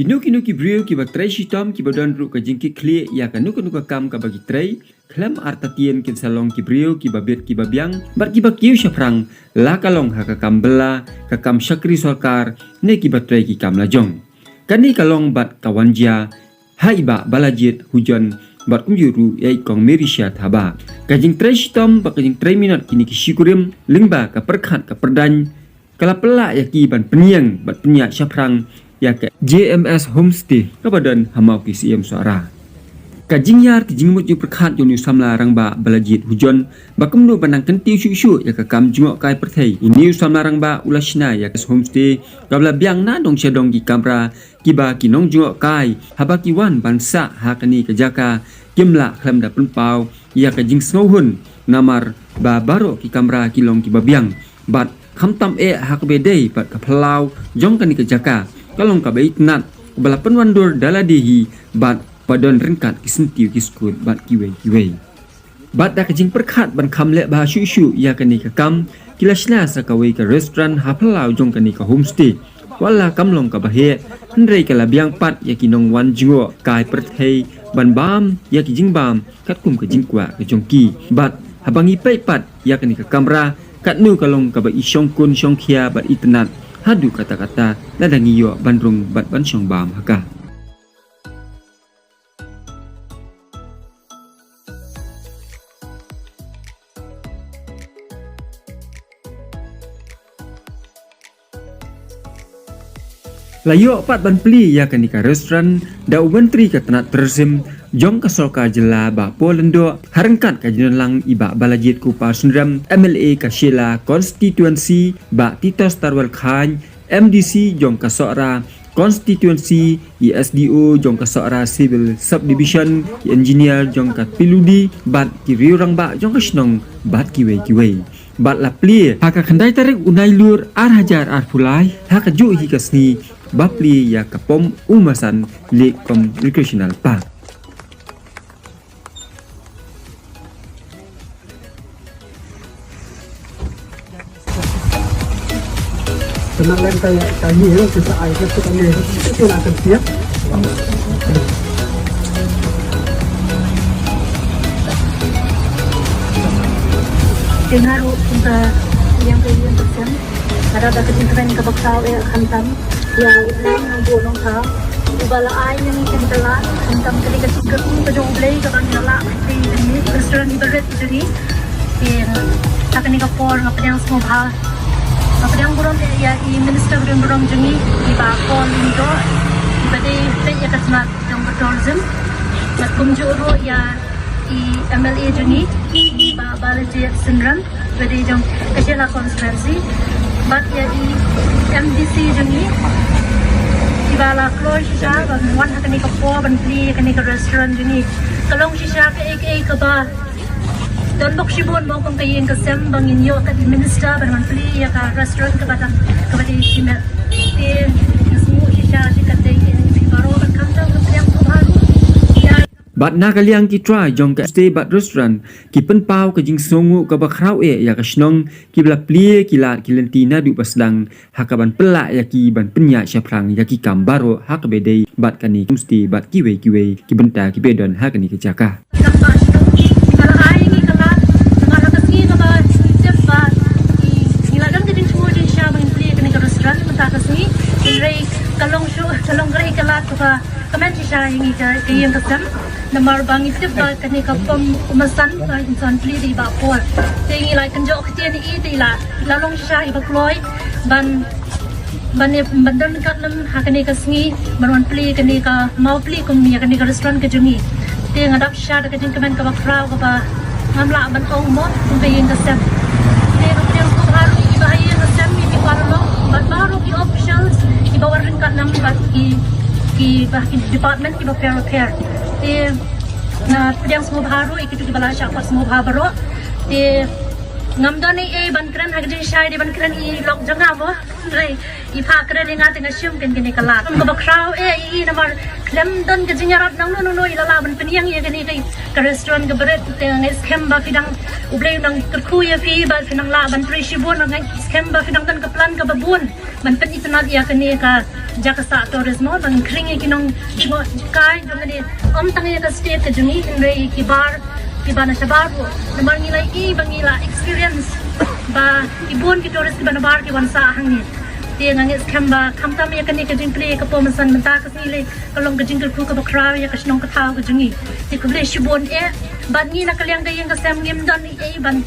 Kinu ki brio ki batrai shitom ki badan ru ka jingki kli ya kanu kam ka bagi trai klam artatien kin salong ki brio ki babet ki babyang bar ki bakiu syafrang la kalong ha ka kambela ka kam syakri sarkar ne ki batrai ki kam lajong kani kalong bat kawanjia haiba balajit hujan bat kumjuru yai kong merisya thaba ka jing trai shitom ba ka jing trai minat kini ki syukurim lingba ka perkhat ka perdan kala pela ya ki ban peniang bat penya syafrang ya ke JMS Homestay kabadan hamau ki CM suara kajing yar kijing mut ju perkhat ju samla rang ba balajit hujon ba kemnu banang kentiu syu ya ka kam jungok kai perthai ini samla rang ba ulashna ya ke homestay kabla biang na dong sedong ki kamra kiba ki nong jungok kai haba ki wan bansa ha kani ka jaka kimla khlam da penpau ya ka jing snowhun namar ba baro ki kamra ki long ki babiang bat khamtam ha ka bedei bat ka plau jong kani ka jaka kalong ka bait nat balapan wandur daladihi bat padon rengkat kisentiu kiskut bat kiwei bat da kajing perkhat ban khamle ba syu ya kani ka kam kilashna sakawei ka restaurant haplau jong kani ka homestay wala kamlong ka bahe hendrei ka labiang pat ya kinong wan jingo kai perthei ban bam ya ki jing bam kat kum ka jing kwa ka jongki bat habangi pai pat ya kani ka kamra kat nu kalong ka ba isyong kun syong khia bat itnat hadu kata-kata ladangi yo bandrung bat ban syong bam haka layo pat ban pli ya kanika restoran da ubentri ka tanat terzim jong kasolka jela ba polendo harengkat ka jenlang iba balajit ku pa sundram MLA ka Sheila constituency ba Titos Tarwal Khan MDC jong kasora constituency ISDO jong kasora civil subdivision engineer jong ka piludi bat ki riurang ba jong kasnong bat kiwei bat la pli haka khandai tarik unai lur ar hajar ar pulai haka ju hi kasni bapli ya kapom umasan lake pom recreational park tenang lain kayak ni kita air kita kami itu nak siap dengar kita yang tersen ada kejadian kebaksaan yang hantam yang nang buong tao ubala ay yang ikentelan hantam ketika sikat ke jonglei ke kan nala di ini restoran ibarat jadi akan nikapor ngapain semua hal apa yang burung ya minister burung jengi di bakon itu pada ya kasmat yang bertourism mat kumjuro ya MLA jengi di balajit sendram pada jong kecil konferensi bat ya MDC jengi di bala close shisha ban wan akan nikapor ban pli akan nikap restoran jengi kalong shisha ke ke ba dan bok shibon mo kung kayin kasem bangin yo ka minister ban pli ya ka restaurant ka bata simet tin semua shisha di kadai ni baro ban kanta yang baru bat na kaliang ki try jong ka stay bat restaurant ki penpau ka jing songu ka bakrau ya ka snong ki bla pli ki la ki lentina du pasdang hakaban pela ya ki ban penya syafrang ya ki kambaro hak bedei bat kani mesti bat kiwei ki benta ki bedon hakani ke jaka kalong gray kalat ka kamen siya yung yung kasam namar bang itip ba kani kapom umasan ka insan pli di bapor tingi like kanjo ktian i la lalong siya ibakloy ban bandon katlam hakani kasngi marwan pli kani ka mau pli kumya kani ka restaurant ka jungi ting adap siya ka jing kamen ka bakraw ka ba ngamla ban ong mo kung yung kasam ting kaptian ko haru ibahayin kasam mi parlo ban baru ki officials ibawar rin kat nam bat ki department ki repair na pedang semua baru ikitu di bala syafat semua baru ngam don ni ban kran hak jing shai di ban kran lok janga bo rei pha kran ni nga teng syum ken ken kalat ko ba kraw na mar klem don ke jing rat nang no la ban penyang ye gani kai ka restaurant ke beret teng scam ba fidang ublei nang ku ya fi ba finang la ban tri shibon nang scam ba fidang kan ka plan ka babun ban pen itna ya kani ka jakasa tourism ban kring ki nong kai jong ni tang ya ka state ke jungi rei ki bar na sabar po namar nilai bangila experience ba ibon ki tourist ki banabar ki wansa hangit dia ngangit skamba kamtam ya kani ka jingkli ka pomasan menta ka sile kalong ka jingkli ku ka bakraw ya ka snong ka thaw ka jungi ti ku ble shibon ban ni na kalyang da yang ka sam ngim don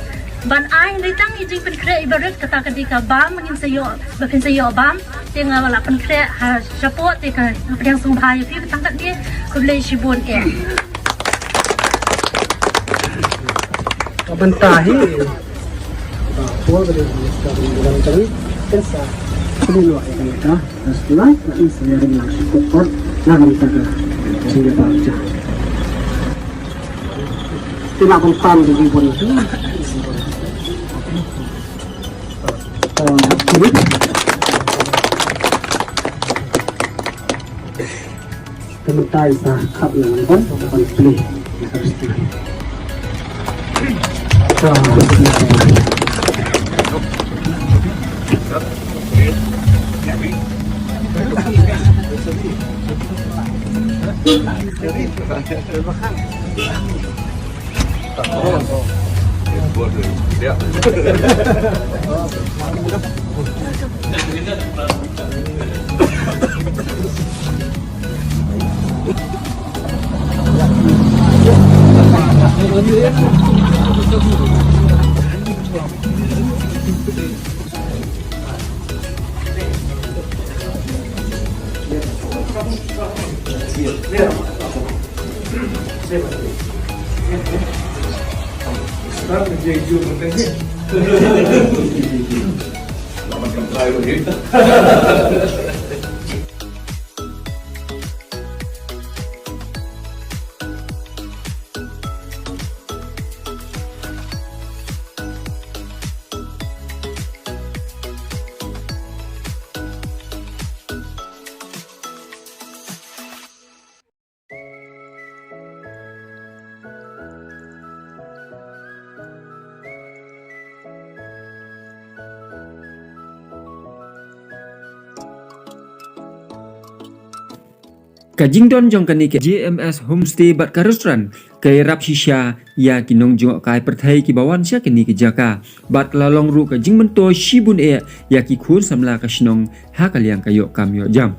ban ai ngai tang i jing pen kre ibarat kata ka di ka bam ngin sayo ba pen sayo bam ti nga wala pen kre ha support ti ka yang sung bhai fi tang ka ni ku ble shibon Abantahi. Bahwa boleh dalam kali kesa kedua yang kita setelah nanti saya dengan support nak kita sehingga baca. Tidak kontan di pun itu. Kementai sah kap yang pun pilih harus Kajing don jong kani ke JMS homestay bat ka restaurant kai rap shisha ya kinong jong kai perthai ki bawan sya kani ke jaka bat lalong ru kajing mento shibun ya ki khun samla ka shnong ha kalyang kayo kamyo jam